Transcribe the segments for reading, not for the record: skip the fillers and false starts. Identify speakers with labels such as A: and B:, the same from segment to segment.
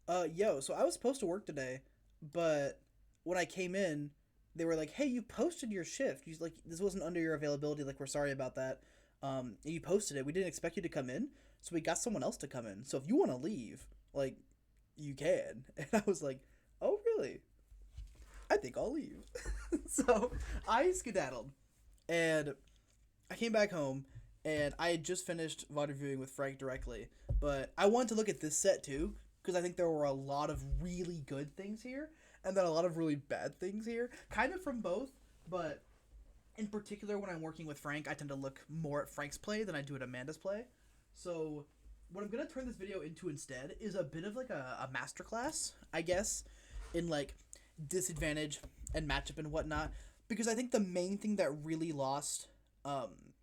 A: Yo, so I was supposed to work today, but when I came in, they were like, "Hey, you posted your shift. You like this wasn't under your availability. Like, we're sorry about that. You posted it. We didn't expect you to come in, so we got someone else to come in. So if you want to leave, like, you can." And I was like, "Oh, really? I think I'll leave." So I skedaddled, and I came back home, and I had just finished VOD reviewing with Frank directly, but I wanted to look at this set too because I think there were a lot of really good things here, and then a lot of really bad things here, kind of from both. But in particular, when I'm working with Frank, I tend to look more at Frank's play than I do at Amanda's play. So what I'm gonna turn this video into instead is a bit of like a masterclass, I guess, in like disadvantage and matchup and whatnot. Because I think the main thing that really lost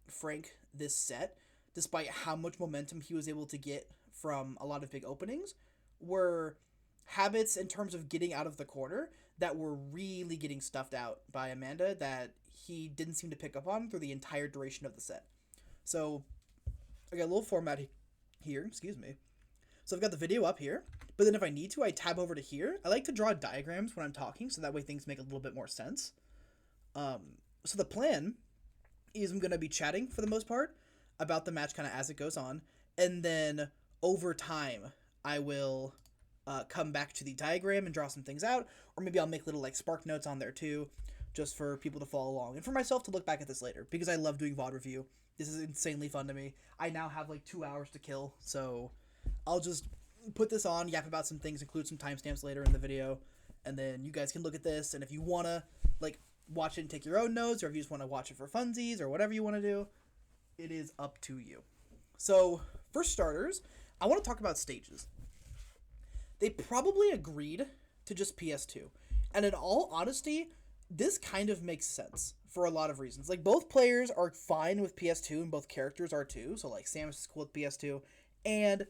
A: Frank this set, despite how much momentum he was able to get from a lot of big openings, were habits in terms of getting out of the corner that were really getting stuffed out by Amanda that he didn't seem to pick up on through the entire duration of the set. So I got a little format here, excuse me. So I've got the video up here, but then if I need to, I tab over to here. I like to draw diagrams when I'm talking, so that way things make a little bit more sense. So the plan is I'm going to be chatting for the most part about the match kind of as it goes on, and then over time I will come back to the diagram and draw some things out, or maybe I'll make little like spark notes on there too, just for people to follow along and for myself to look back at this later because I love doing VOD review. This is insanely fun to me. I now have like 2 hours to kill, so I'll just put this on, yap about some things, include some timestamps later in the video, and then you guys can look at this, and if you want to like watch it and take your own notes, or if you just want to watch it for funsies or whatever you want to do, it is up to you. So, for starters, I want to talk about stages. They probably agreed to just PS2. And in all honesty, this kind of makes sense for a lot of reasons. Like, both players are fine with PS2 and both characters are too. So, like, Samus is cool with PS2 and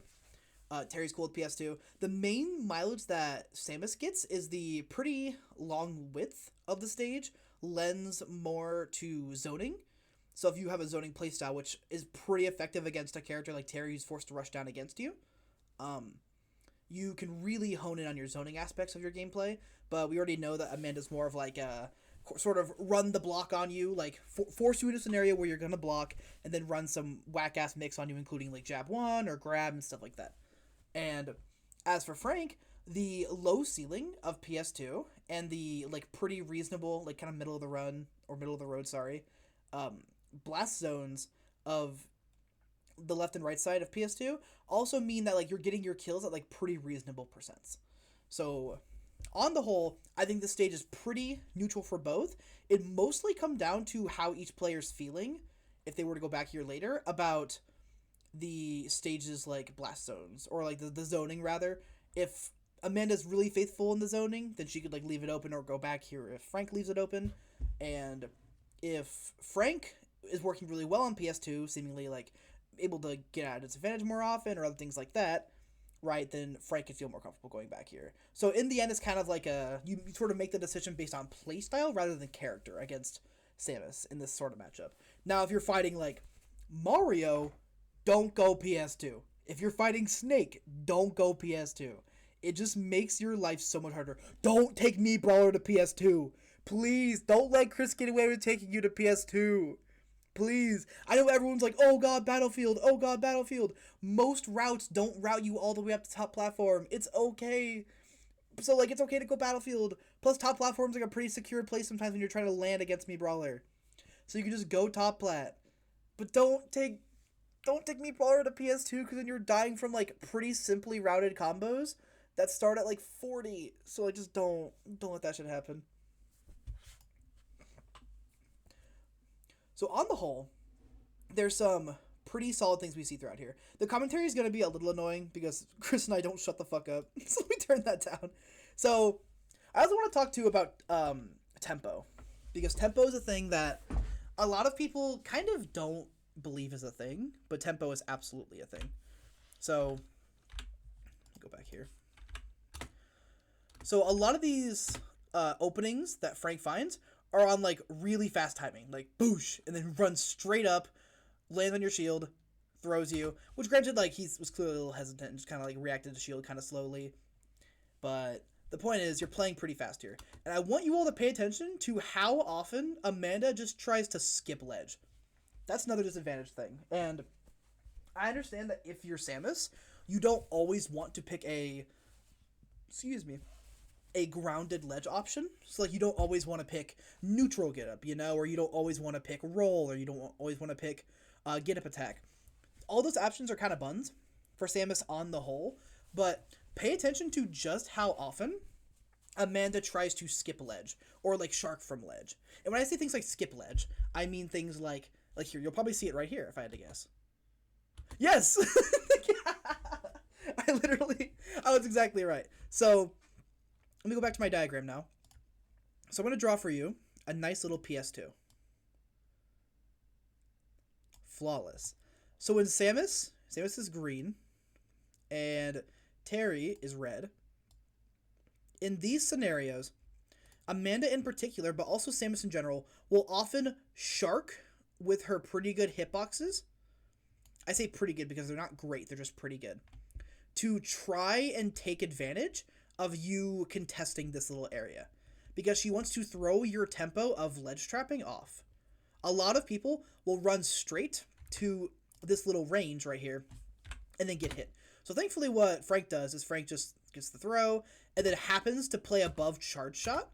A: Terry's cool with PS2. The main mileage that Samus gets is the pretty long width of the stage lends more to zoning. So if you have a zoning playstyle, which is pretty effective against a character like Terry who's forced to rush down against you, you can really hone in on your zoning aspects of your gameplay. But we already know that Amanda's more of like a sort of run the block on you, like force you in a scenario where you're going to block and then run some whack-ass mix on you, including like jab one or grab and stuff like that. And as for Frank, the low ceiling of PS2 and the like pretty reasonable, like kind of middle of the run or middle of the road, sorry, blast zones of the left and right side of PS2 also mean that like you're getting your kills at like pretty reasonable percents. So on the whole, I think this stage is pretty neutral for both. It mostly come down to how each player's feeling, if they were to go back here later, about the stages like blast zones or like the zoning rather. If Amanda's really faithful in the zoning, then she could like leave it open or go back here if Frank leaves it open. And if Frank is working really well on PS2, seemingly like able to get at its advantage more often or other things like that, right, then Frank could feel more comfortable going back here. So in the end, it's kind of like you sort of make the decision based on playstyle rather than character against Samus in this sort of matchup. Now, if you're fighting like Mario, don't go PS2. If you're fighting Snake, don't go PS2. It just makes your life so much harder. Don't take me, Brawler, to PS2. Please, don't let Chris get away with taking you to PS2. Please. I know everyone's like, oh god, Battlefield, oh god, Battlefield. Most routes don't route you all the way up to top platform. It's okay. So, like, it's okay to go Battlefield. Plus, top platform's like a pretty secure place sometimes when you're trying to land against me, Brawler. So you can just go top plat. But don't take me Brawler to PS2 because then you're dying from like pretty simply routed combos that start at like 40. So like just don't let that shit happen. So on the whole, there's some pretty solid things we see throughout here. The commentary is going to be a little annoying because Chris and I don't shut the fuck up. So let me turn that down. So I also want to talk too about tempo, because tempo is a thing that a lot of people kind of don't believe is a thing, but tempo is absolutely a thing. So go back here. So a lot of these openings that Frank finds are on like really fast timing, like boosh, and then runs straight up, lands on your shield, throws you. Which granted, like he was clearly a little hesitant and just kind of like reacted to shield kind of slowly. But the point is, you're playing pretty fast here. And I want you all to pay attention to how often Amanda just tries to skip ledge. That's another disadvantage thing. And I understand that if you're Samus, you don't always want to pick a grounded ledge option. So like you don't always want to pick neutral get up, or you don't always want to pick roll, or you don't always want to pick get up attack. All those options are kind of buns for Samus on the whole, but pay attention to just how often Amanda tries to skip ledge or like shark from ledge. And when I say things like skip ledge, I mean things like here, you'll probably see it right here if I had to guess. Yes! I was exactly right. So let me go back to my diagram now. So I'm going to draw for you a nice little PS2. Flawless. So when Samus is green, and Terry is red. In these scenarios, Amanda in particular, but also Samus in general, will often shark with her pretty good hitboxes. I say pretty good because they're not great, they're just pretty good. To try and take advantage of you contesting this little area. Because she wants to throw your tempo of ledge trapping off. A lot of people will run straight to this little range right here and then get hit. So thankfully what Frank does is Frank just gets the throw and then happens to play above charge shot,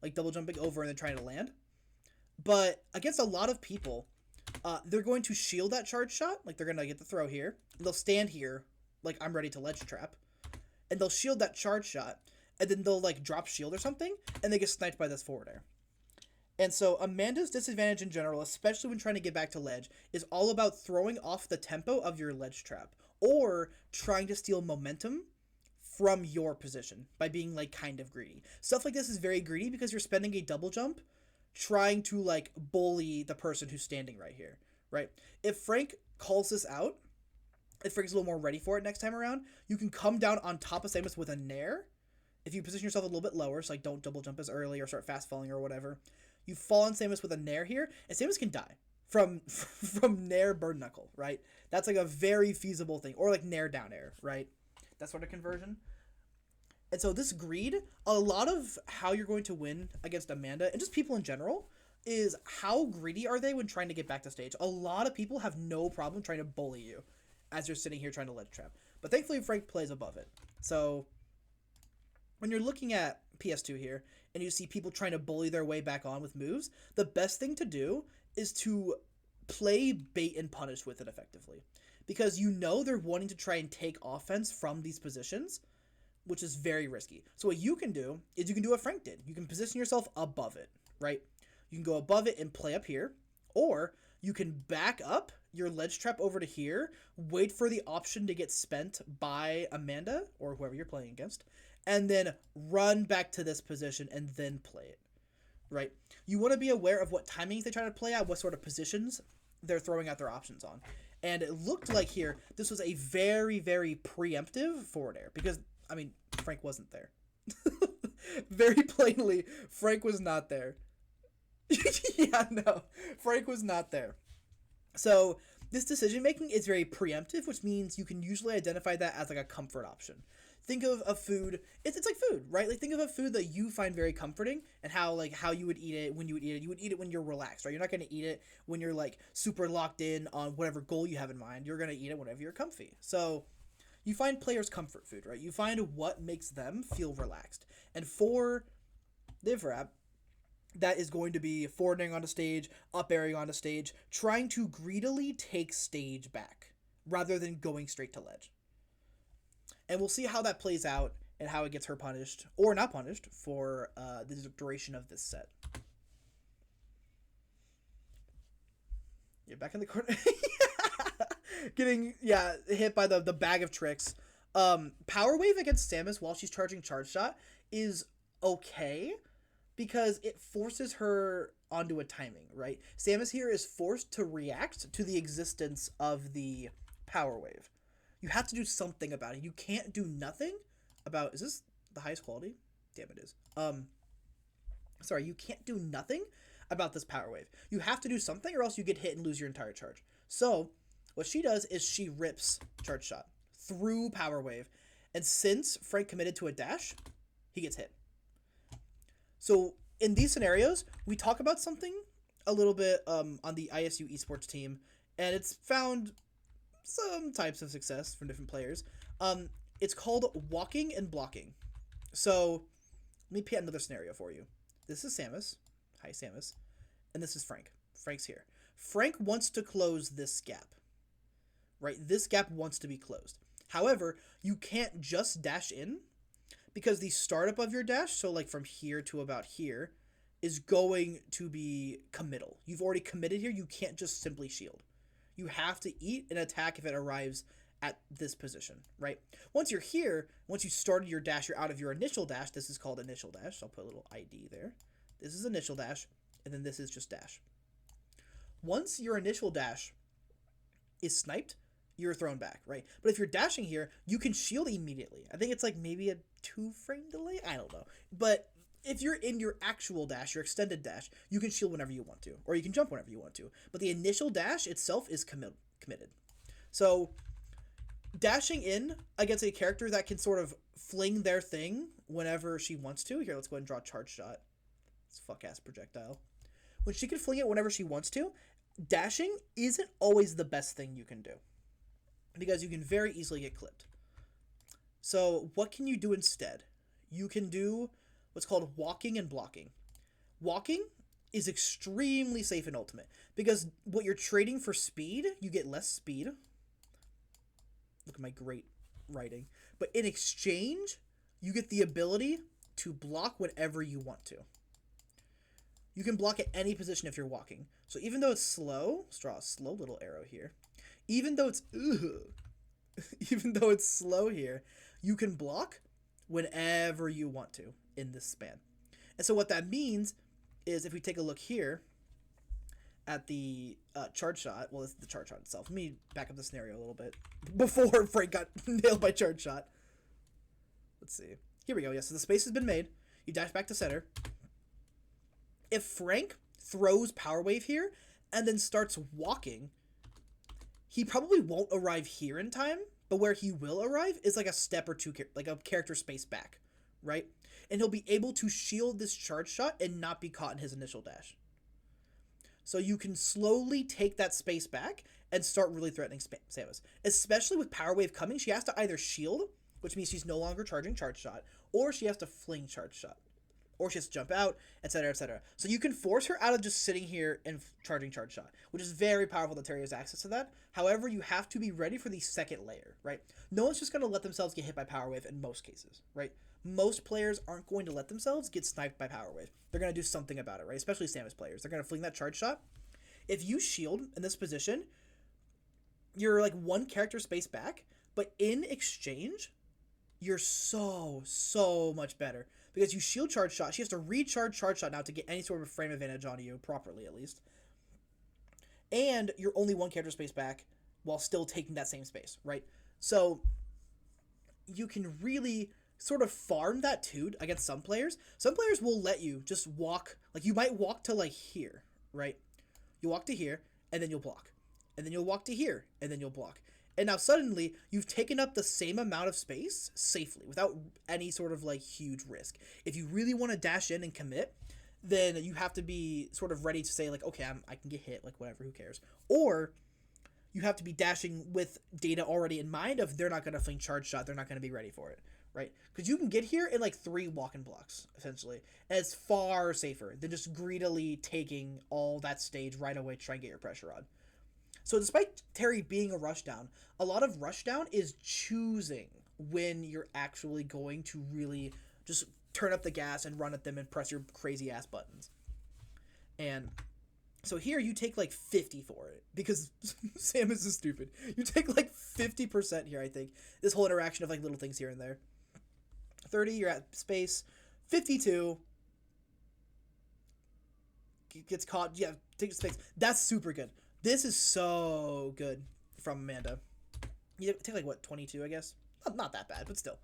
A: like double jumping over and then trying to land. But against a lot of people, they're going to shield that charge shot, like they're going to get the throw here, and they'll stand here like I'm ready to ledge trap, and they'll shield that charge shot, and then they'll like drop shield or something, and they get sniped by this forward air. And so Amanda's disadvantage in general, especially when trying to get back to ledge, is all about throwing off the tempo of your ledge trap or trying to steal momentum from your position by being like kind of greedy. Stuff like this is very greedy because you're spending a double jump trying to like bully the person who's standing right here, right? If Frank calls this out, if Frank's a little more ready for it next time around, you can come down on top of Samus with a nair. If you position yourself a little bit lower, so like don't double jump as early or start fast falling or whatever, you fall on Samus with a nair here, and Samus can die from nair bird knuckle, right? That's like a very feasible thing, or like nair down air, right? That sort of conversion. And so this greed, a lot of how you're going to win against Amanda, and just people in general, is how greedy are they when trying to get back to stage. A lot of people have no problem trying to bully you as you're sitting here trying to ledge trap. But thankfully Frank plays above it. So when you're looking at PS2 here, and you see people trying to bully their way back on with moves, the best thing to do is to play bait and punish with it effectively. Because you know they're wanting to try and take offense from these positions, which is very risky. So what you can do is you can do what Frank did. You can position yourself above it, right? You can go above it and play up here, or you can back up your ledge trap over to here, wait for the option to get spent by Amanda, or whoever you're playing against, and then run back to this position and then play it, right? You want to be aware of what timings they try to play out, what sort of positions they're throwing out their options on. And it looked like here, this was a very, very preemptive forward air because, I mean, Frank wasn't there. Very plainly, Frank was not there. Yeah, no, Frank was not there. So this decision making is very preemptive, which means you can usually identify that as like a comfort option. Think of a food, it's like food, right? Like think of a food that you find very comforting and how you would eat it when you would eat it. You would eat it when you're relaxed, right? You're not going to eat it when you're like super locked in on whatever goal you have in mind. You're going to eat it whenever you're comfy. So you find players' comfort food, right? You find what makes them feel relaxed. And for Nivrap, that is going to be forwarding onto stage, up airing onto stage, trying to greedily take stage back rather than going straight to ledge. And we'll see how that plays out and how it gets her punished, or not punished, for the duration of this set. You're back in the corner. Getting, hit by the bag of tricks. Power Wave against Samus while she's charging Charge Shot is okay, because it forces her onto a timing, right? Samus here is forced to react to the existence of the Power Wave. You have to do something about it. You can't do nothing about... Is this the highest quality? Damn, it is. Sorry, you can't do nothing about this Power Wave. You have to do something or else you get hit and lose your entire charge. So, what she does is she rips Charge Shot through Power Wave. And since Frank committed to a dash, he gets hit. So in these scenarios, we talk about something a little bit on the ISU esports team, and it's found some types of success from different players. It's called walking and blocking. So let me paint another scenario for you. This is Samus. Hi, Samus. And this is Frank. Frank's here. Frank wants to close this gap. Right? This gap wants to be closed. However, you can't just dash in because the startup of your dash, so like from here to about here, is going to be committal. You've already committed here. You can't just simply shield. You have to eat and attack if it arrives at this position, right? Once you're here, once you started your dash, you're out of your initial dash. This is called initial dash. So I'll put a little ID there. This is initial dash, and then this is just dash. Once your initial dash is sniped, you're thrown back, right? But if you're dashing here, you can shield immediately. I think it's like maybe a 2-frame delay. I don't know. But if you're in your actual dash, your extended dash, you can shield whenever you want to, or you can jump whenever you want to. But the initial dash itself is committed. So dashing in against a character that can sort of fling their thing whenever she wants to. Here, let's go ahead and draw a charge shot. This fuck-ass projectile. When she can fling it whenever she wants to, dashing isn't always the best thing you can do, because you can very easily get clipped. So what can you do instead? You can do what's called walking and blocking. Walking is extremely safe in Ultimate, because what you're trading for speed, you get less speed. Look at my great writing. But in exchange, you get the ability to block whenever you want to. You can block at any position if you're walking. So even though it's slow, let's draw a slow little arrow here. Even though it's slow here, you can block whenever you want to in this span. And so what that means is, if we take a look here at the charge shot, well, this is the charge shot itself. Let me back up the scenario a little bit before Frank got nailed by charge shot. Let's see. Here we go. Yes, so the space has been made. You dash back to center. If Frank throws Power Wave here and then starts walking, he probably won't arrive here in time, but where he will arrive is like a step or two, like a character space back, right? And he'll be able to shield this charge shot and not be caught in his initial dash. So you can slowly take that space back and start really threatening Samus. Especially with Power Wave coming, she has to either shield, which means she's no longer charging charge shot, or she has to fling charge shot, or she has to jump out, etc., etc. So you can force her out of just sitting here and charging charge shot, which is very powerful that Terry has access to that. However, you have to be ready for the second layer, right? No one's just going to let themselves get hit by Power Wave in most cases, right? Most players aren't going to let themselves get sniped by Power Wave. They're going to do something about it, right? Especially Samus players. They're going to fling that charge shot. If you shield in this position, you're like one character space back, but in exchange, you're so much better. Because you shield charge shot, she has to recharge charge shot now to get any sort of frame advantage on you, properly at least. And you're only one character space back while still taking that same space, right? So you can really sort of farm that too against some players. Some players will let you just walk, like you might walk to like here, right? You walk to here, and then you'll block. And then you'll walk to here, and then you'll block. And now suddenly, you've taken up the same amount of space safely, without any sort of, like, huge risk. If you really want to dash in and commit, then you have to be sort of ready to say, like, okay, I can get hit, like, whatever, who cares? Or you have to be dashing with data already in mind of they're not going to fling charge shot, they're not going to be ready for it, right? Because you can get here in, like, 3 walk-in blocks, essentially. And it's far safer than just greedily taking all that stage right away to try and get your pressure on. So despite Terry being a rushdown, a lot of rushdown is choosing when you're actually going to really just turn up the gas and run at them and press your crazy ass buttons. And so here you take like 50 for it, because Samus is stupid. You take like 50% here, I think. This whole interaction of like little things here and there. 30, you're at space. 52. Gets caught. Yeah, take space. That's super good. This is so good from Amanda. You take like, what, 22, I guess? Not that bad, but still.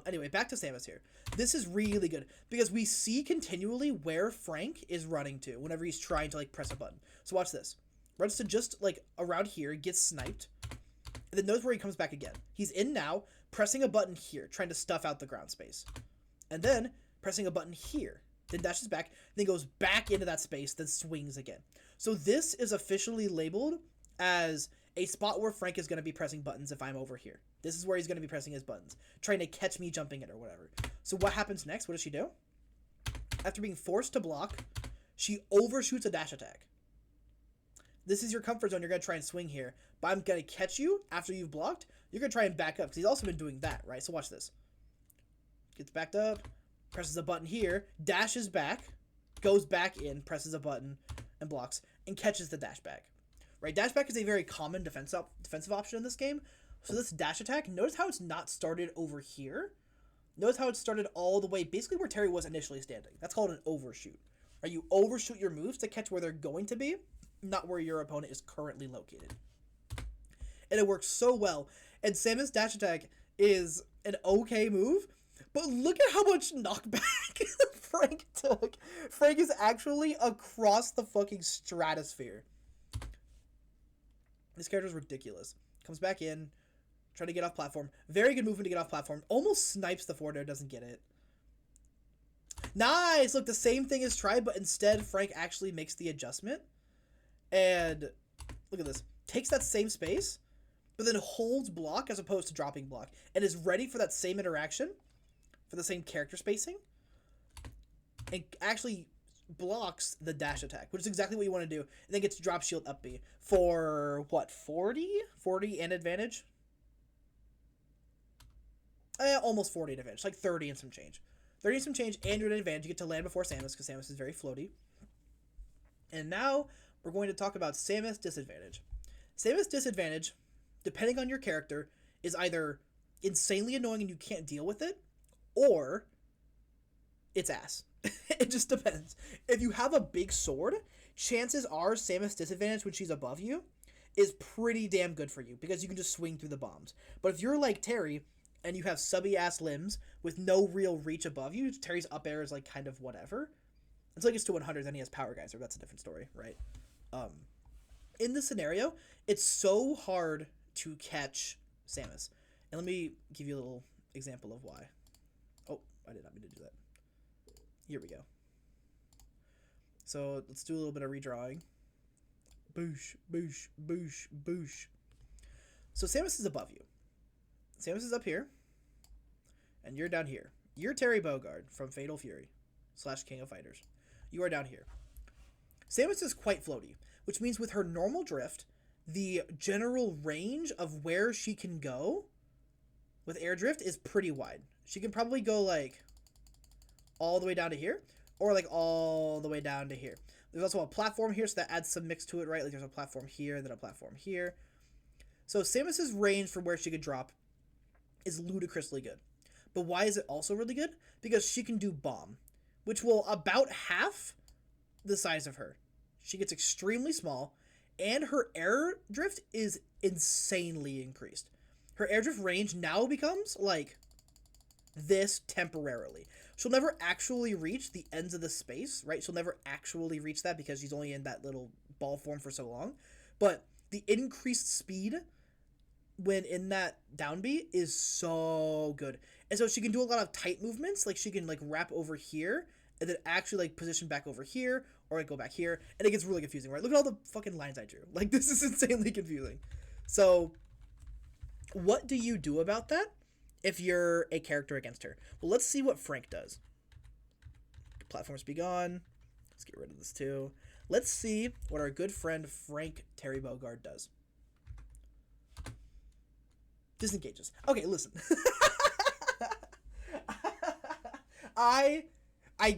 A: Anyway, back to Samus here. This is really good, because we see continually where Frank is running to whenever he's trying to, like, press a button. So watch this. Runs to just, like, around here, gets sniped, and then knows where he comes back again. He's in now, pressing a button here, trying to stuff out the ground space. and then pressing a button here. Then dashes back, then goes back into that space, then swings again. So this is officially labeled as a spot where Frank is going to be pressing buttons if I'm over here. This is where he's going to be pressing his buttons, trying to catch me jumping it or whatever. So what happens next? What does she do? After being forced to block, she overshoots a dash attack. This is your comfort zone. You're going to try and swing here, but I'm going to catch you after you've blocked. You're going to try and back up because he's also been doing that, right? So watch this. Gets backed up, presses a button here, dashes back, goes back in, presses a button, and blocks, and catches the dash back. Right, dash back is a very common defensive option in this game. So this dash attack, notice how it's not started over here. Notice how it started all the way, basically where Terry was initially standing. That's called an overshoot. Right, you overshoot your moves to catch where they're going to be, not where your opponent is currently located. And it works so well. And Samus dash attack is an okay move, but look at how much knockback Frank took. Frank is actually across the fucking stratosphere. This character is ridiculous. Comes back in, trying to get off platform. Very good movement to get off platform. Almost snipes the forward air, doesn't get it. Nice! Look, the same thing is tried, but instead Frank actually makes the adjustment. And look at this. Takes that same space, but then holds block as opposed to dropping block. And is ready for that same interaction, for the same character spacing. And actually blocks the dash attack, which is exactly what you want to do, and then gets drop shield up B for what, 40 and advantage, almost 40 and advantage, like 30 and some change, and you're at an advantage. You get to land before Samus because Samus is very floaty. And now we're going to talk about Samus disadvantage. Samus disadvantage, depending on your character, is either insanely annoying and you can't deal with it, or it's ass. It just depends. If you have a big sword, chances are Samus disadvantage when she's above you is pretty damn good for you because you can just swing through the bombs. But if you're like Terry and you have subby ass limbs with no real reach above you, Terry's up air is like kind of whatever. Until he gets to 100, then he has power geyser. That's a different story, right? In this scenario, it's so hard to catch Samus. And let me give you a little example of why. Oh, I did not mean to do that. Here we go. So let's do a little bit of redrawing. Boosh, boosh, boosh, boosh. So Samus is above you. Samus is up here. And you're down here. You're Terry Bogard from Fatal Fury / King of Fighters. You are down here. Samus is quite floaty, which means with her normal drift, the general range of where she can go with air drift is pretty wide. She can probably go like all the way down to here, or like all the way down to here. There's also a platform here, so that adds some mix to it, right? Like there's a platform here, and then a platform here. So Samus's range from where she could drop is ludicrously good. But why is it also really good? Because she can do bomb, which will about half the size of her. She gets extremely small, and her air drift is insanely increased. Her air drift range now becomes like this temporarily. She'll never actually reach the ends of the space, right? She'll never actually reach that because she's only in that little ball form for so long. But the increased speed when in that down B is so good. And so she can do a lot of tight movements. Like she can like wrap over here and then actually like position back over here or like go back here. And it gets really confusing, right? Look at all the fucking lines I drew. Like this is insanely confusing. So what do you do about that if you're a character against her? Well, let's see what Frank does. Platforms be gone. Let's get rid of this too. Let's see what our good friend Frank Terry Bogard does. Disengages. Okay, listen. I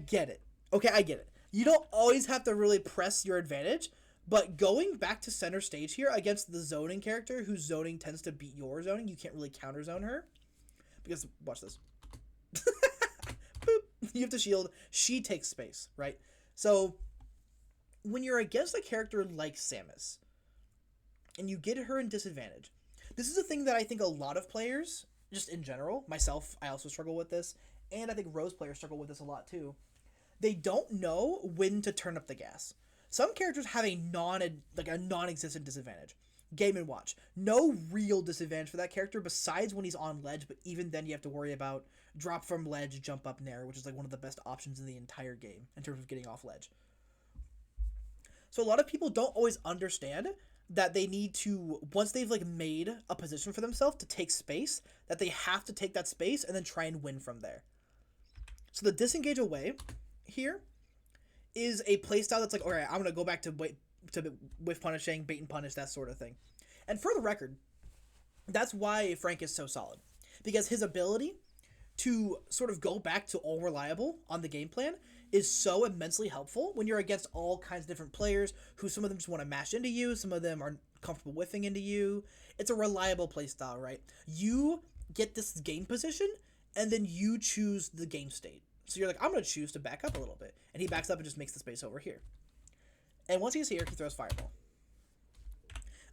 A: get it. Okay, I get it. You don't always have to really press your advantage, but going back to center stage here against the zoning character whose zoning tends to beat your zoning, you can't really counter zone her. Because, watch this. Boop. You have to shield. She takes space, right? So, when you're against a character like Samus, and you get her in disadvantage, this is a thing that I think a lot of players, just in general, myself, I also struggle with this, and I think Rose players struggle with this a lot too. They don't know when to turn up the gas. Some characters have a non-existent disadvantage. Game & Watch. No real disadvantage for that character besides when he's on ledge, but even then you have to worry about drop from ledge, jump up nair, which is like one of the best options in the entire game in terms of getting off ledge. So a lot of people don't always understand that they need to, once they've like made a position for themselves to take space, that they have to take that space and then try and win from there. So the disengage away here is a playstyle that's like, all right, I'm going to go back to whiff punishing, bait and punish, that sort of thing. And for the record, that's why Frank is so solid. Because his ability to sort of go back to all reliable on the game plan is so immensely helpful when you're against all kinds of different players who some of them just want to mash into you, some of them are comfortable whiffing into you. It's a reliable playstyle, right? You get this game position, and then you choose the game state. So you're like, I'm going to choose to back up a little bit. And he backs up and just makes the space over here. And once he's here, he throws Fireball.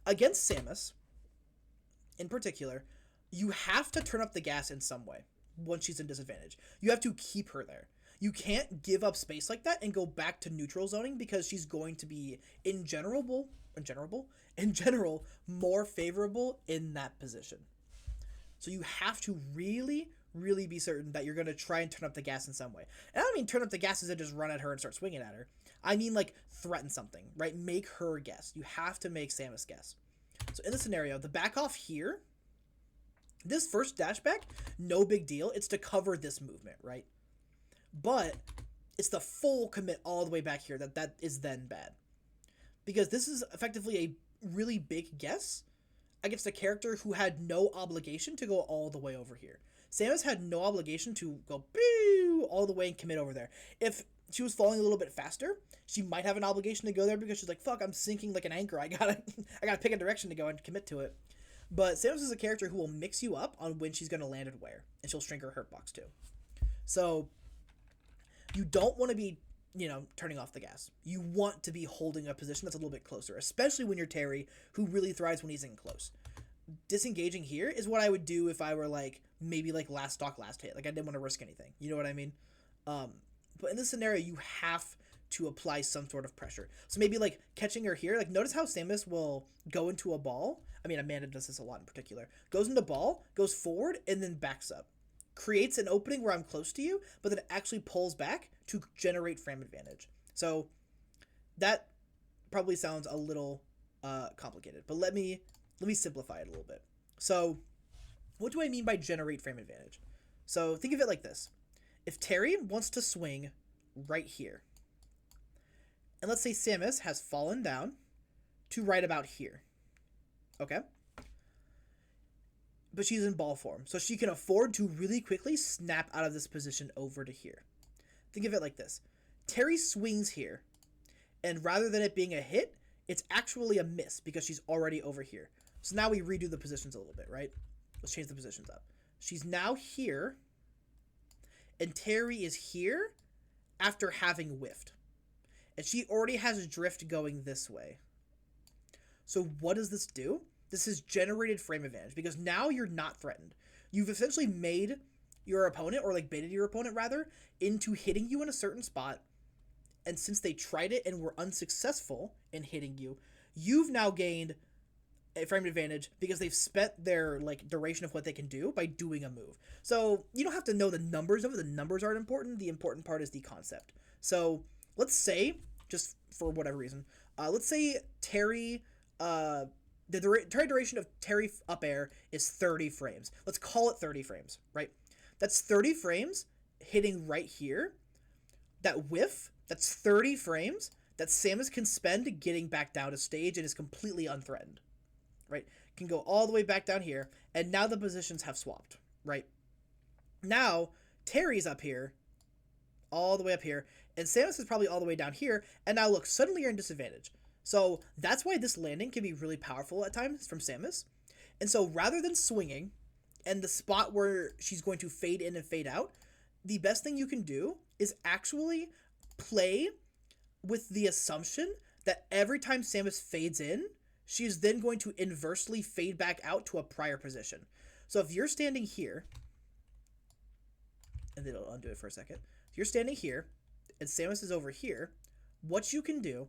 A: Against Samus, in particular, you have to turn up the gas in some way once she's in disadvantage. You have to keep her there. You can't give up space like that and go back to neutral zoning because she's going to be, in general, more favorable in that position. So you have to really, really be certain that you're going to try and turn up the gas in some way. And I don't mean turn up the gas as in just run at her and start swinging at her. I mean like threaten something, right? Make her guess. You have to make Samus guess. So in this scenario, the back off here, this first dash back, no big deal. It's to cover this movement, right? But it's the full commit all the way back here that is then bad. Because this is effectively a really big guess against a character who had no obligation to go all the way over here. Samus had no obligation to go boo all the way and commit over there. If she was falling a little bit faster, she might have an obligation to go there because she's like, fuck, I'm sinking like an anchor. I gotta pick a direction to go and commit to it. But Samus is a character who will mix you up on when she's going to land and where. And she'll shrink her hurt box too. So you don't want to be, turning off the gas. You want to be holding a position that's a little bit closer, especially when you're Terry, who really thrives when he's in close. Disengaging here is what I would do if I were maybe last stock, last hit. I didn't want to risk anything. You know what I mean? But in this scenario, you have to apply some sort of pressure. So maybe catching her here. Notice how Samus will go into a ball. I mean, Amanda does this a lot in particular. Goes into ball, goes forward, and then backs up. Creates an opening where I'm close to you, but then actually pulls back to generate frame advantage. So that probably sounds a little complicated, but let me simplify it a little bit. So what do I mean by generate frame advantage? So think of it like this. If Terry wants to swing right here, and let's say Samus has fallen down to right about here, okay? But she's in ball form, so she can afford to really quickly snap out of this position over to here. Think of it like this. Terry swings here, and rather than it being a hit, it's actually a miss because she's already over here. So now we redo the positions a little bit, right? Let's change the positions up. She's now here, and Terry is here after having whiffed. And she already has drift going this way. So what does this do? This is generated frame advantage because now you're not threatened. You've essentially made your opponent, or baited your opponent rather, into hitting you in a certain spot. And since they tried it and were unsuccessful in hitting you, you've now gained a frame advantage because they've spent their duration of what they can do by doing a move. So you don't have to know the numbers of it. The numbers aren't important. The important part is the concept. So let's say, just for whatever reason, let's say Terry, the target duration of Terry up air is 30 frames. Let's call it 30 frames, right? That's 30 frames hitting right here. That whiff, that's 30 frames that Samus can spend getting back down to stage and is completely unthreatened, right? Can go all the way back down here, and now the positions have swapped, right? Now, Terry's up here, all the way up here, and Samus is probably all the way down here, and now look, suddenly you're in disadvantage. So that's why this landing can be really powerful at times from Samus. And so rather than swinging and the spot where she's going to fade in and fade out, the best thing you can do is actually play with the assumption that every time Samus fades in, she is then going to inversely fade back out to a prior position. So if you're standing here, and then I'll undo it for a second. If you're standing here and Samus is over here, what you can do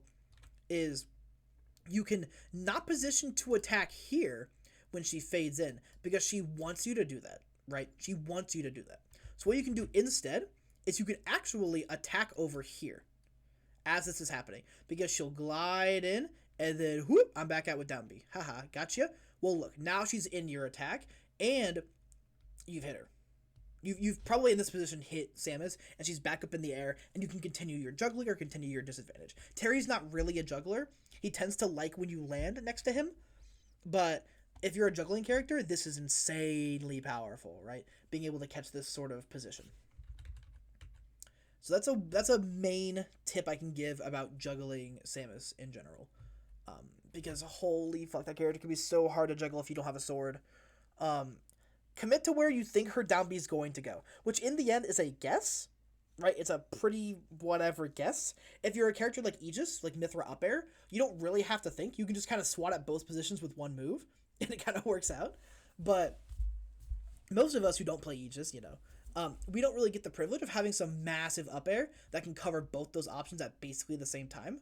A: is you can not position to attack here when she fades in because she wants you to do that, right? She wants you to do that. So what you can do instead is you can actually attack over here as this is happening, because she'll glide in and then whoop, I'm back out with down B. Haha, gotcha. Well, look, now she's in your attack and you've hit her. You've probably in this position hit Samus, and she's back up in the air, and you can continue your juggling or continue your disadvantage. Terry's not really a juggler. He tends to like when you land next to him, but if you're a juggling character, this is insanely powerful, right? Being able to catch this sort of position. So that's a main tip I can give about juggling Samus in general. Because holy fuck, that character can be so hard to juggle if you don't have a sword. Commit to where you think her down B is going to go, which in the end is a guess, right? It's a pretty whatever guess. If you're a character like Aegis, like Nivrap up air, you don't really have to think. You can just kind of swat at both positions with one move, and it kind of works out. But most of us who don't play Aegis, we don't really get the privilege of having some massive up air that can cover both those options at basically the same time.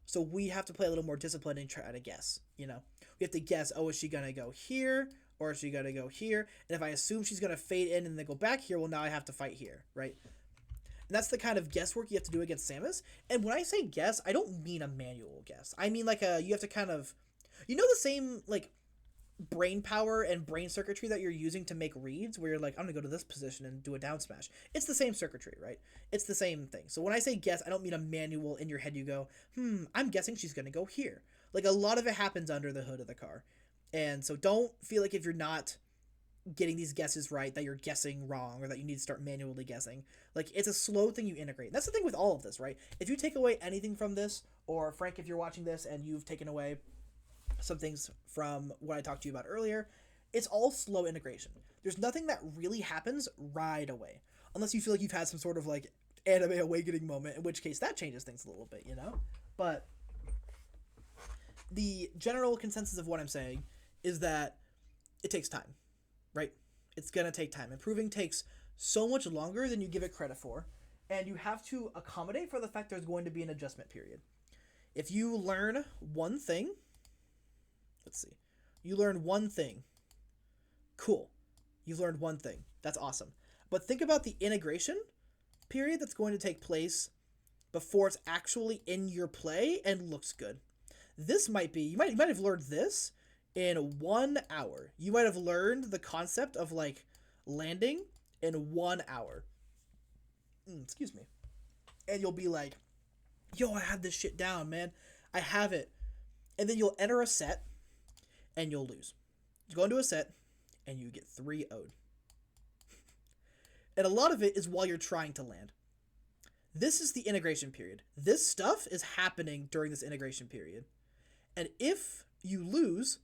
A: So we have to play a little more disciplined and try to guess, We have to guess, oh, is she going to go here? Or is she going to go here? And if I assume she's going to fade in and then go back here, well, now I have to fight here, right? And that's the kind of guesswork you have to do against Samus. And when I say guess, I don't mean a manual guess. I mean you have to kind of, the same, brain power and brain circuitry that you're using to make reads, where you're like, I'm going to go to this position and do a down smash. It's the same circuitry, right? It's the same thing. So when I say guess, I don't mean a manual in your head. You go, I'm guessing she's going to go here. A lot of it happens under the hood of the car. And so don't feel like if you're not getting these guesses right that you're guessing wrong or that you need to start manually guessing. It's a slow thing you integrate. And that's the thing with all of this, right? If you take away anything from this, or Frank, if you're watching this and you've taken away some things from what I talked to you about earlier, it's all slow integration. There's nothing that really happens right away, unless you feel like you've had some sort of anime awakening moment, in which case that changes things a little bit, But the general consensus of what I'm saying is that it takes time, right? It's going to take time. Improving takes so much longer than you give it credit for, and you have to accommodate for the fact there's going to be an adjustment period. If you learn one thing, you learn one thing, cool. You've learned one thing. That's awesome. But think about the integration period that's going to take place before it's actually in your play and looks good. This might be, you might have learned this in 1 hour. You might have learned the concept of landing in 1 hour. Excuse me. And you'll be like, yo, I have this shit down, man. I have it. And then you'll enter a set and you'll lose. You go into a set and you get 3-0'd. And a lot of it is while you're trying to land. This is the integration period. This stuff is happening during this integration period. And if you lose,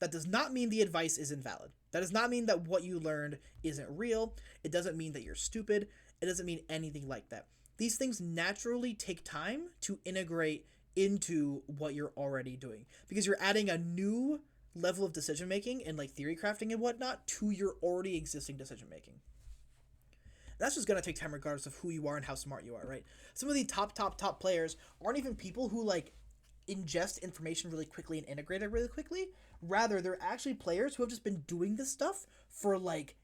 A: that does not mean the advice is invalid. That does not mean that what you learned isn't real. It doesn't mean that you're stupid. It doesn't mean anything like that. These things naturally take time to integrate into what you're already doing, because you're adding a new level of decision making and theory crafting and whatnot to your already existing decision making. That's just going to take time regardless of who you are and how smart you are, right? Some of the top players aren't even people who ingest information really quickly and integrate it really quickly. Rather, they're actually players who have just been doing this stuff for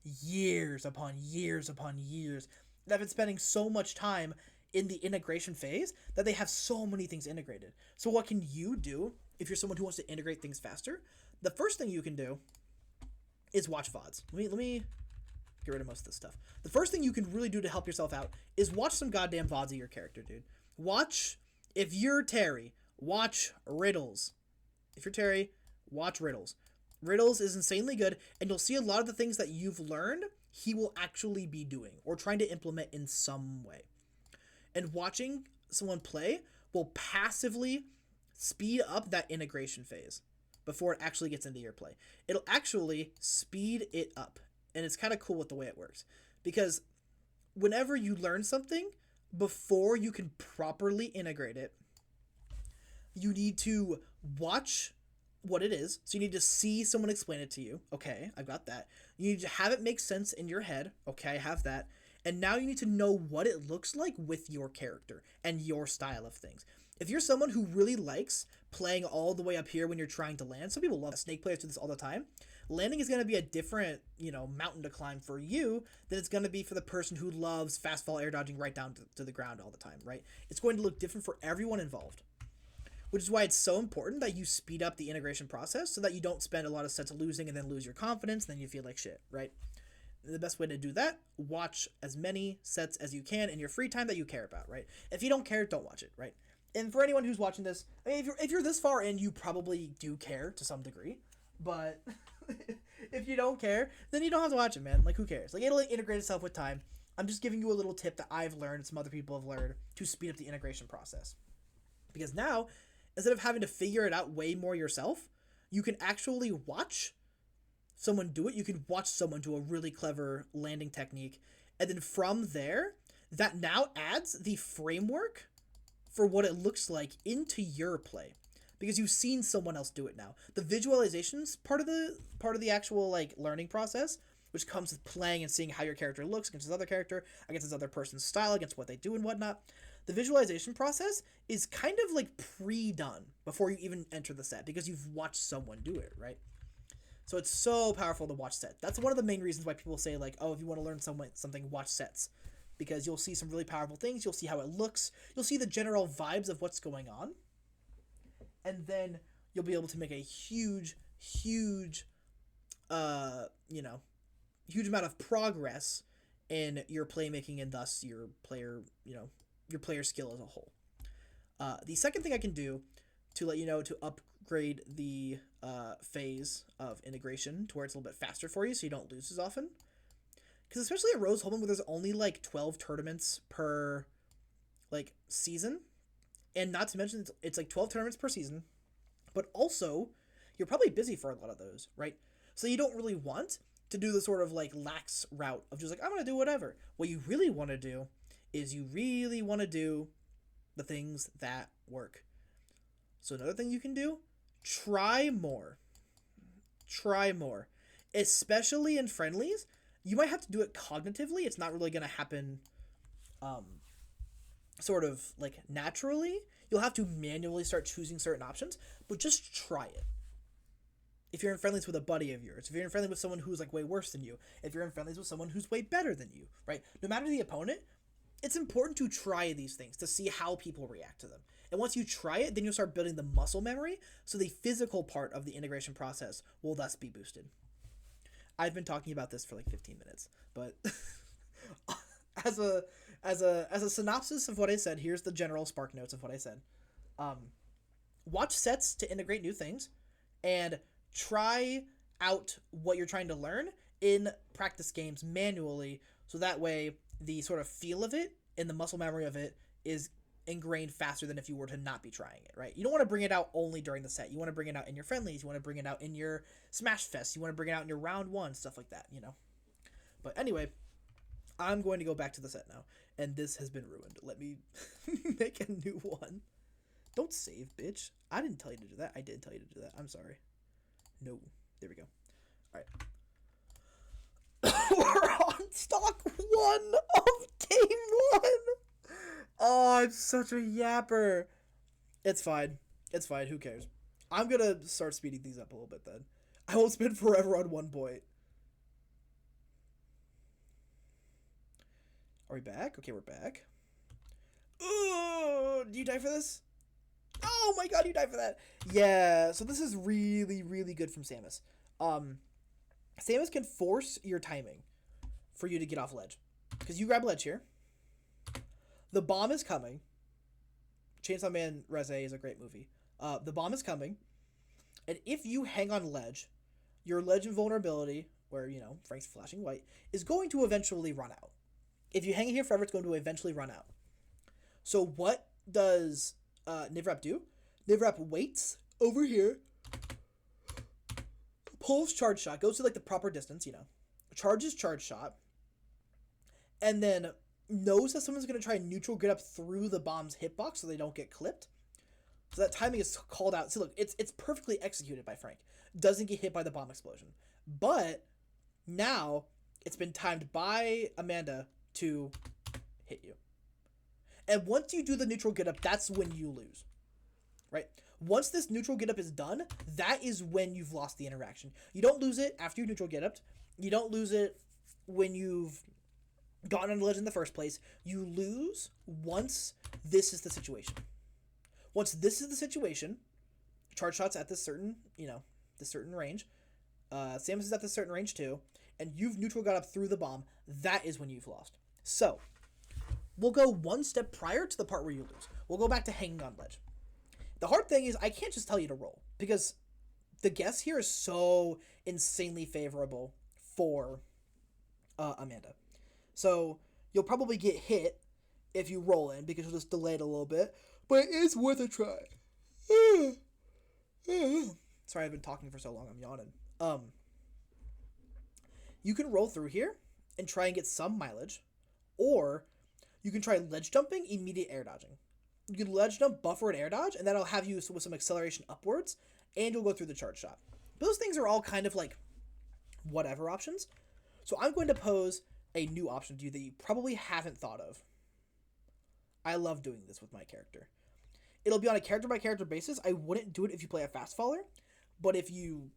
A: years upon years upon years. That have been spending so much time in the integration phase that they have so many things integrated. So what can you do if you're someone who wants to integrate things faster? The first thing you can do is watch VODs. Let me get rid of most of this stuff. The first thing you can really do to help yourself out is watch some goddamn VODs of your character, dude. If you're Terry, watch Riddles. If you're Terry, watch Riddles. Riddles is insanely good, and you'll see a lot of the things that you've learned he will actually be doing or trying to implement in some way. And watching someone play will passively speed up that integration phase before it actually gets into your play. It'll actually speed it up. And it's kind of cool with the way it works. Because whenever you learn something, before you can properly integrate it, you need to watch what it is. So you need to see someone explain it to you. Okay, I've got that. You need to have it make sense in your head. Okay, I have that. And now you need to know what it looks like with your character and your style of things. If you're someone who really likes playing all the way up here when you're trying to land, some people love Snake players do this all the time. landing is going to be a different, mountain to climb for you than it's going to be for the person who loves fast fall air dodging right down to the ground all the time, right? It's going to look different for everyone involved, which is why it's so important that you speed up the integration process so that you don't spend a lot of sets losing and then lose your confidence, and then you feel like shit, right? The best way to do that, watch as many sets as you can in your free time that you care about, right? If you don't care, don't watch it, right? And for anyone who's watching this, I mean, if you're this far in, you probably do care to some degree, but if you don't care, then you don't have to watch it, man. Like, who cares? Like, it'll integrate itself with time. I'm just giving you a little tip that I've learned and some other people have learned to speed up the integration process. Because now, instead of having to figure it out way more yourself, you can actually watch someone do it. You can watch someone do a really clever landing technique, and then from there, that now adds the framework for what it looks like into your play, because you've seen someone else do it now. The visualizations part of the actual like learning process, which comes with playing and seeing how your character looks against this other character, against this other person's style, against what they do and whatnot. The visualization process is kind of like pre-done before you even enter the set, because you've watched someone do it, right? So it's so powerful to watch set. That's one of the main reasons why people say, like, oh, if you want to learn something, watch sets. Because you'll see some really powerful things. You'll see how it looks. You'll see the general vibes of what's going on. And then you'll be able to make a huge amount of progress in your playmaking, and thus your player skill as a whole. The second thing I can do to let you know to upgrade the phase of integration to where it's a little bit faster for you so you don't lose as often. Because especially at Rose Holman, where there's only like 12 tournaments per like season, and not to mention it's like 12 tournaments per season, but also you're probably busy for a lot of those, right? So you don't really want to do the sort of like lax route of just like, I'm going to do whatever. What you really want to do is you really want to do the things that work. So another thing you can do, try more. Try more. Especially in friendlies. You might have to do it cognitively. It's not really going to happen sort of like naturally. You'll have to manually start choosing certain options, but just try it. If you're in friendlies with a buddy of yours, if you're in friendlies with someone who's like way worse than you, if you're in friendlies with someone who's way better than you, right? No matter the opponent, it's important to try these things to see how people react to them. And once you try it, then you'll start building the muscle memory, so the physical part of the integration process will thus be boosted. I've been talking about this for like 15 minutes, but as a synopsis of what I said, here's the general spark notes of what I said. Watch sets to integrate new things, and try out what you're trying to learn in practice games manually, so that way the sort of feel of it and the muscle memory of it is ingrained faster than if you were to not be trying it, right? You don't want to bring it out only during the set. You want to bring it out in your friendlies. You want to bring it out in your Smash Fest. You want to bring it out in your round one, stuff like that, But anyway, I'm going to go back to the set now, and this has been ruined. Let me make a new one. Don't save, bitch. I didn't tell you to do that. I did tell you to do that. I'm sorry. No. There we go. All right. We're on stock 1 of game 1. Oh, I'm such a yapper. It's fine. It's fine. Who cares? I'm going to start speeding these up a little bit then. I won't spend forever on one point. Are we back? Okay, we're back. Oh, do you die for this? Oh my god, you died for that. Yeah, so this is really, really good from Samus. Samus can force your timing for you to get off ledge. Because you grab ledge here. The bomb is coming. Chainsaw Man Reze is a great movie. The bomb is coming. And if you hang on ledge, your ledge invulnerability, where, Frank's flashing white, is going to eventually run out. If you hang it here forever, it's going to eventually run out. So what does Nivrap do? Nivrap waits over here, pulls charge shot, goes to like the proper distance, charges charge shot, and then knows that someone's going to try and neutral get up through the bomb's hitbox so they don't get clipped. So that timing is called out. See, look, it's perfectly executed by Frank. Doesn't get hit by the bomb explosion. But now it's been timed by Amanda to hit you. And once you do the neutral get up, that's when you lose. Right? Once this neutral get up is done, that is when you've lost the interaction. You don't lose it after you neutral get up. You don't lose it when you've gotten on the ledge in the first place. You lose once this is the situation. Once this is the situation, charge shots at this certain, this certain range. Samus is at this certain range too, and you've neutral got up through the bomb. That is when you've lost. So, we'll go one step prior to the part where you lose. We'll go back to hanging on ledge. The hard thing is I can't just tell you to roll because the guess here is so insanely favorable for Amanda. So you'll probably get hit if you roll in because you'll just delay it a little bit, but it is worth a try. Sorry, I've been talking for so long. I'm yawning. You can roll through here and try and get some mileage, or you can try ledge jumping, immediate air dodging. You can ledge jump, buffer, and air dodge, and that'll have you with some acceleration upwards, and you'll go through the charge shot. Those things are all kind of like whatever options. So I'm going to pose a new option to you that you probably haven't thought of. I love doing this with my character. It'll be on a character-by-character basis. I wouldn't do it if you play a fast faller, but if you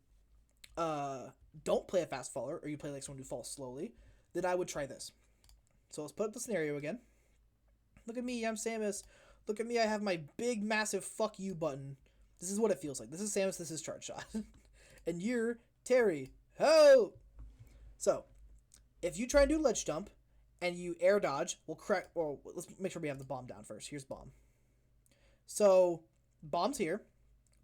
A: don't play a fast faller, or you play like someone who falls slowly, then I would try this. So let's put up the scenario again. Look at me, I'm Samus. Look at me, I have my big, massive fuck you button. This is what it feels like. This is Samus, this is charge shot. And you're Terry. Ho! So, if you try and do ledge jump, and you air dodge, we'll correct, or let's make sure we have the bomb down first. Here's bomb. So, bomb's here.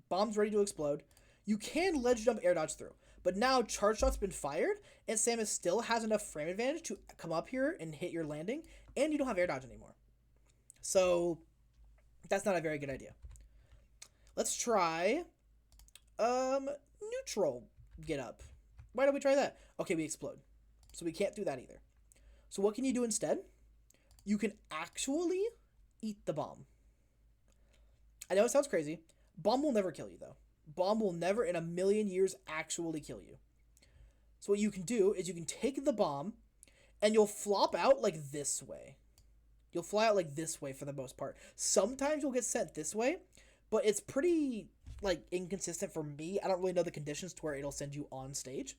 A: Bomb's ready to explode. You can ledge jump air dodge through. But now charge shot's been fired, and Samus still has enough frame advantage to come up here and hit your landing, and you don't have air dodge anymore. So, that's not a very good idea. Let's try neutral get up. Why don't we try that? Okay, we explode. So we can't do that either. So what can you do instead? You can actually eat the bomb. I know it sounds crazy. Bomb will never kill you, though. Bomb will never in a million years actually kill you. So what you can do is you can take the bomb and you'll flop out like this way. You'll fly out like this way for the most part. Sometimes you'll get sent this way, but it's pretty like inconsistent for me. I don't really know the conditions to where it'll send you on stage.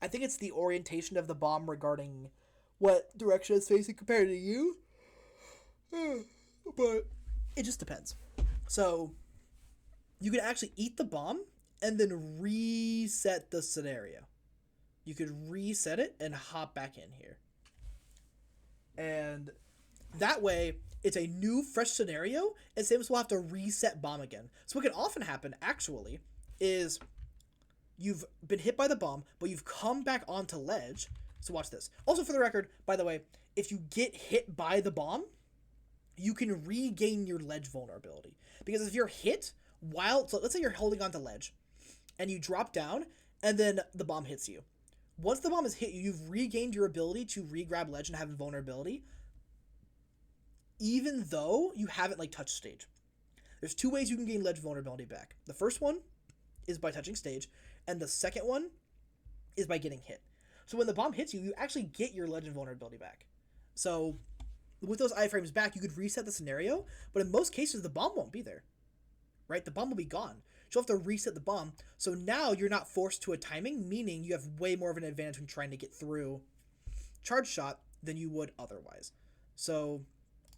A: I think it's the orientation of the bomb regarding what direction it's facing compared to you. But it just depends. So you can actually eat the bomb and then reset the scenario. You could reset it and hop back in here. And that way, it's a new, fresh scenario, and Samus will have to reset bomb again. So what can often happen, actually, is you've been hit by the bomb, but you've come back onto ledge. So watch this. Also, for the record, by the way, if you get hit by the bomb, you can regain your ledge vulnerability. Because if you're hit while... So let's say you're holding onto ledge, and you drop down, and then the bomb hits you. Once the bomb has hit you, you've regained your ability to re-grab ledge and have vulnerability, even though you haven't, like, touched stage. There's two ways you can gain ledge vulnerability back. The first one is by touching stage, and the second one is by getting hit. So when the bomb hits you, you actually get your ledge and vulnerability back. So with those iframes back, you could reset the scenario, but in most cases, the bomb won't be there, right? The bomb will be gone. You'll have to reset the bomb. So now you're not forced to a timing, meaning you have way more of an advantage when trying to get through charge shot than you would otherwise. So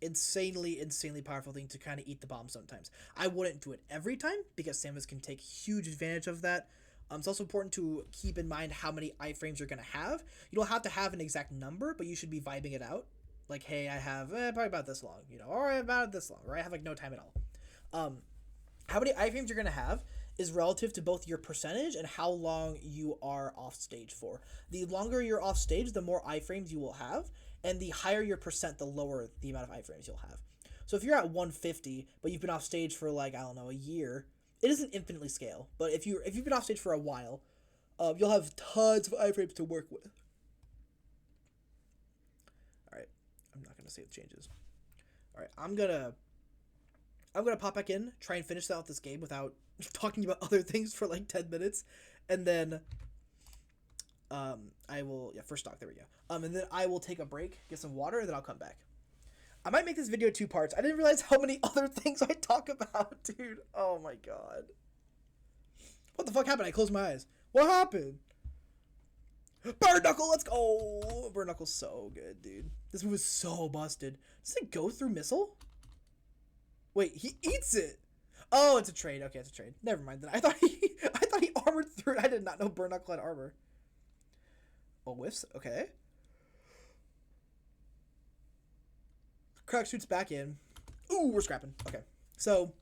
A: insanely powerful thing to kind of eat the bomb sometimes. I wouldn't do it every time because Samus can take huge advantage of that. It's also important to keep in mind how many iframes you're going to have. You don't have to have an exact number, but you should be vibing it out. Like, hey, I have probably about this long, or about this long, or I have like no time at all. How many iframes you're going to have is relative to both your percentage and how long you are off stage for. The longer you're off stage, the more iframes you will have, and the higher your percent, the lower the amount of iframes you'll have. So if you're at 150, but you've been off stage for like, I don't know, a year, it doesn't infinitely scale. But if you've been off stage for a while, you'll have tons of iframes to work with. All right, I'm not gonna save changes. All right, I'm gonna pop back in, try and finish out this game without talking about other things for like 10 minutes, and then I will, first stock, there we go. And then I will take a break, get some water, and then I'll come back. I might make this video 2 parts. I didn't realize how many other things I talk about, dude. Oh my god. What the fuck happened? I closed my eyes. What happened? Bird Knuckle, let's go! Bird Knuckle's so good, dude. This move is so busted. Does it go through missile? Wait, he eats it! Oh, it's a trade. Okay, it's a trade. Never mind then. I thought he armored through it. I did not know Bird Knuckle had armor. Oh, whiffs. Okay. Crack shoots back in. Ooh, we're scrapping. Okay. So,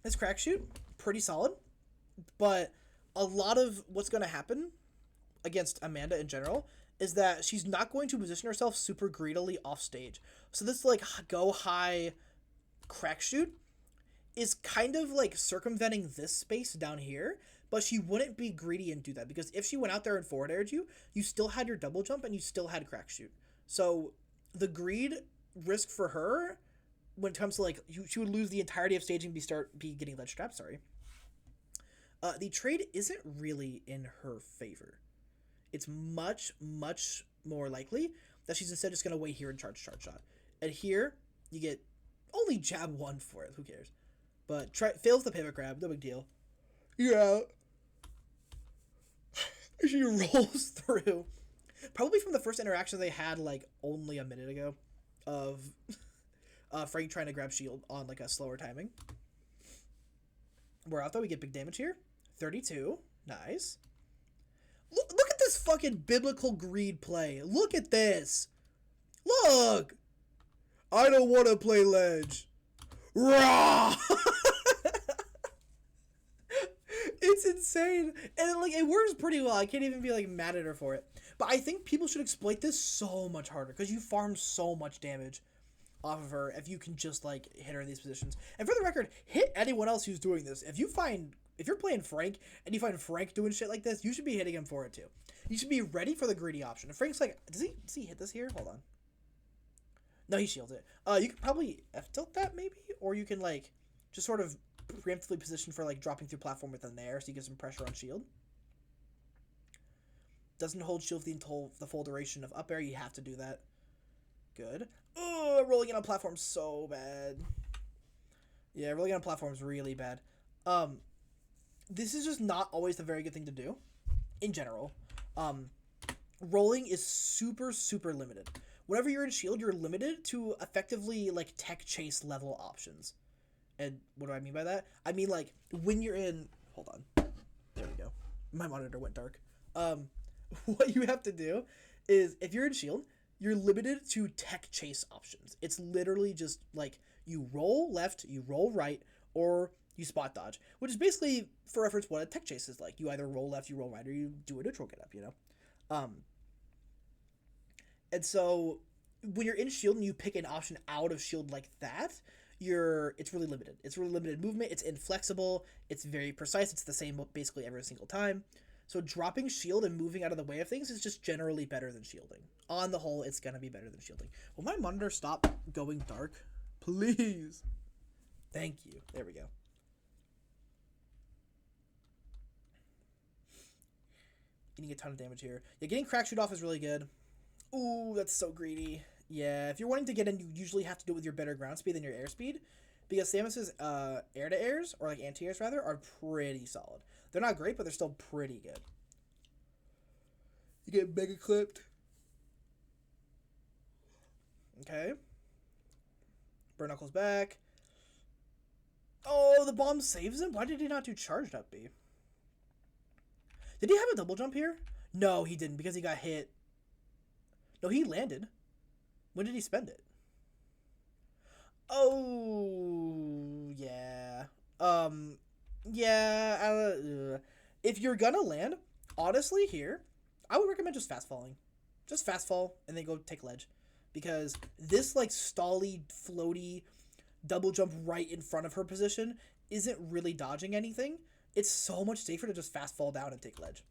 A: this crack shoot, pretty solid. But a lot of what's going to happen against Amanda in general is that she's not going to position herself super greedily off stage. So this like go high crack shoot is kind of like circumventing this space down here, but she wouldn't be greedy and do that because if she went out there and forward aired you, you still had your double jump and you still had crack shoot. So the greed risk for her when it comes to like she would lose the entirety of staging be getting ledge trap, sorry. The trade isn't really in her favor. It's much, much more likely that she's instead just going to wait here and charge shot. And here, you get only jab 1 for it. Who cares? But fails the pivot grab. No big deal. Yeah. She rolls through. Probably from the first interaction they had, like, only a minute ago of Frank trying to grab shield on, like, a slower timing. We're out, though. We get big damage here. 32. Nice. Look at this fucking biblical greed play. Look at this. Look. I don't want to play ledge. Rah! It's insane. And like it works pretty well. I can't even be like mad at her for it. But I think people should exploit this so much harder because you farm so much damage off of her if you can just like hit her in these positions. And for the record, hit anyone else who's doing this. If you're playing Frank and you find Frank doing shit like this, you should be hitting him for it too. You should be ready for the greedy option. If Frank's like, does he hit this here? Hold on. No, he shields it. You could probably F-tilt that maybe, or you can like just sort of preemptively position for like dropping through platform within there so you get some pressure on shield. Doesn't hold shield the full duration of up air. You have to do that. Good. Oh, rolling in on platform so bad. Yeah, rolling in on platform is really bad. This is just not always the very good thing to do in general. Rolling is super, super limited. Whenever you're in shield, you're limited to effectively like tech chase level options. And what do I mean by that? I mean like when you're in, hold on. There we go. My monitor went dark. What you have to do is if you're in shield, you're limited to tech chase options. It's literally just like you roll left, you roll right, or you spot dodge, which is basically, for reference, what a tech chase is like. You either roll left, you roll right, or you do a neutral get up, you know? And so when you're in shield and you pick an option out of shield like that, it's really limited. It's really limited movement. It's inflexible. It's very precise. It's the same basically every single time. So dropping shield and moving out of the way of things is just generally better than shielding. On the whole, it's going to be better than shielding. Will my monitor stop going dark? Please. Thank you. There we go. Getting a ton of damage here. Yeah, getting crack shoot off is really good. Ooh, that's so greedy. Yeah, if you're wanting to get in, you usually have to do it with your better ground speed than your airspeed. Because Samus's air-to-airs, or like anti-airs rather, are pretty solid. They're not great, but they're still pretty good. You get mega clipped. Okay. Burn Knuckles back. Oh, the bomb saves him? Why did he not do charged up B? Did he have a double jump here? No, he didn't because he got hit. No, he landed. When did he spend it? Oh, yeah. Yeah. If you're gonna land, honestly, here, I would recommend just fast falling. Just fast fall and then go take ledge. Because this, like, stally, floaty, double jump right in front of her position isn't really dodging anything. It's so much safer to just fast fall down and take ledge.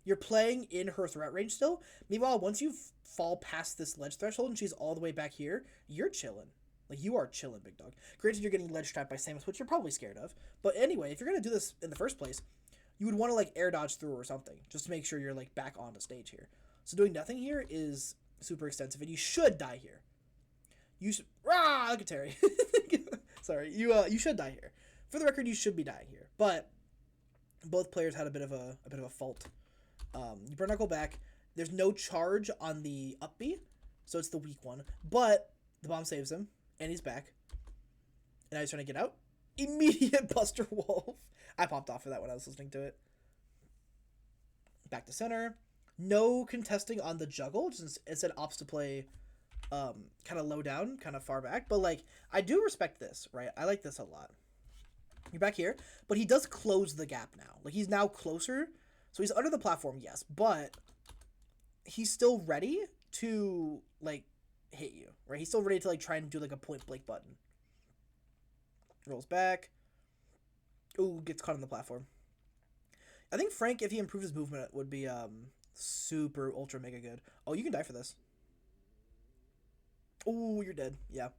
A: You're playing in her threat range still. Meanwhile, once you fall past this ledge threshold and she's all the way back here, you're chilling. Like, you are chilling, big dog. Granted, you're getting ledge trapped by Samus, which you're probably scared of. But anyway, if you're going to do this in the first place, you would want to, like, air dodge through or something. Just to make sure you're, like, back on the stage here. So doing nothing here is super extensive, and you should die here. Rah! Look at Terry. Sorry, you should die here. For the record, you should be dying here. But both players had a bit of a fault. You burn knuckle back. There's no charge on the up B, so it's the weak one. But the bomb saves him, and he's back. And now he's trying to get out. Immediate Buster Wolf. I popped off for that when I was listening to it. Back to center. No contesting on the juggle. Just instead opts to play kind of low down, kind of far back. But, like, I do respect this, right? I like this a lot. You're back here. But he does close the gap now. Like, he's now closer. So he's under the platform, yes. But he's still ready to, like, hit you, right? He's still ready to, like, try and do, like, a point-blank button. Rolls back. Ooh, gets caught on the platform. I think Frank, if he improved his movement, would be super ultra mega good. Oh, you can die for this. Ooh, you're dead. Yeah.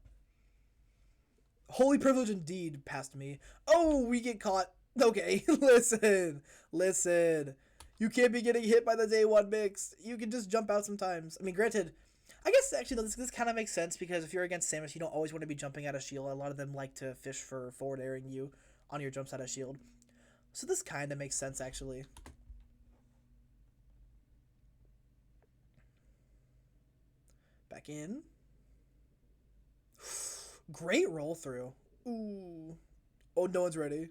A: Holy privilege indeed past me. Oh, we get caught. Okay, listen. You can't be getting hit by the day one mix. You can just jump out sometimes. I mean, granted, I guess actually this kind of makes sense because if you're against Samus, you don't always want to be jumping out of shield. A lot of them like to fish for forward airing you on your jumps out of shield. So this kind of makes sense actually. Back in. Great roll through. Ooh. Oh, no one's ready.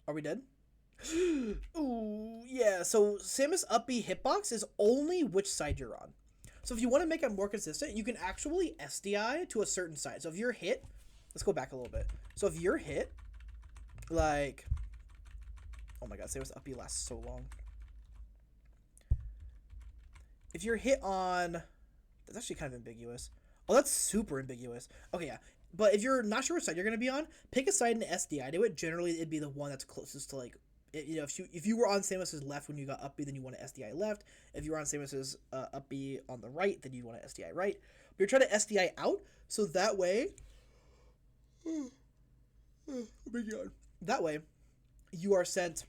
A: Are we dead? Ooh, yeah. So Samus up B hitbox is only which side you're on. So if you want to make it more consistent, you can actually SDI to a certain side. So if you're hit, let's go back a little bit. So if you're hit, like, oh my god, Samus up B lasts so long. If you're hit on, that's actually kind of ambiguous. Oh, that's super ambiguous. Okay, yeah. But if you're not sure which side you're going to be on, pick a side and SDI to it. Generally, it'd be the one that's closest to, like, you know, if you were on Samus's left when you got up B, then you want to SDI left. If you were on Samus's up B on the right, then you want to SDI right. But you're trying to SDI out, so that way, that way, you are sent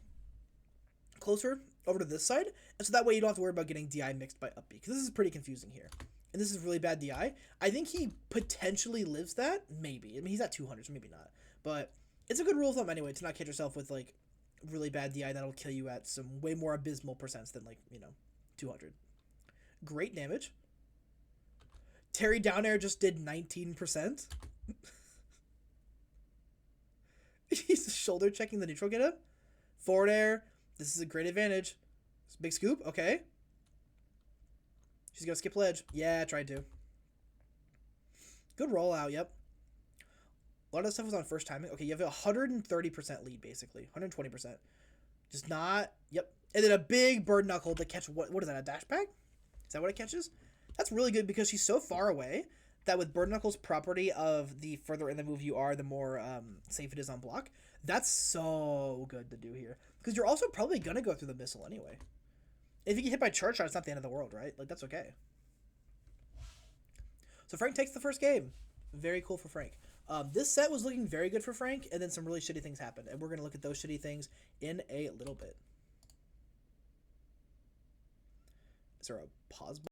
A: closer over to this side, and so that way you don't have to worry about getting DI mixed by up B, because this is pretty confusing here. And this is really bad DI. I think he potentially lives that. Maybe. I mean, he's at 200, so maybe not. But it's a good rule of thumb anyway to not kid yourself with, like, really bad DI that'll kill you at some way more abysmal percents than, like, you know, 200. Great damage. Terry down air just did 19%. He's shoulder checking the neutral get up. Forward air. This is a great advantage. Big scoop. Okay. She's going to skip ledge. Yeah, I tried to. Good rollout, yep. A lot of stuff was on first timing. Okay, you have a 130% lead, basically. 120%. Just not... Yep. And then a big bird knuckle to catch... What is that, a dash back? Is that what it catches? That's really good because she's so far away that with bird knuckle's property of the further in the move you are, the more safe it is on block. That's so good to do here. Because you're also probably going to go through the missile anyway. If you get hit by charge shot, it's not the end of the world, right? Like, that's okay. So Frank takes the first game. Very cool for Frank. This set was looking very good for Frank, and then some really shitty things happened. And we're going to look at those shitty things in a little bit. Is there a pause button?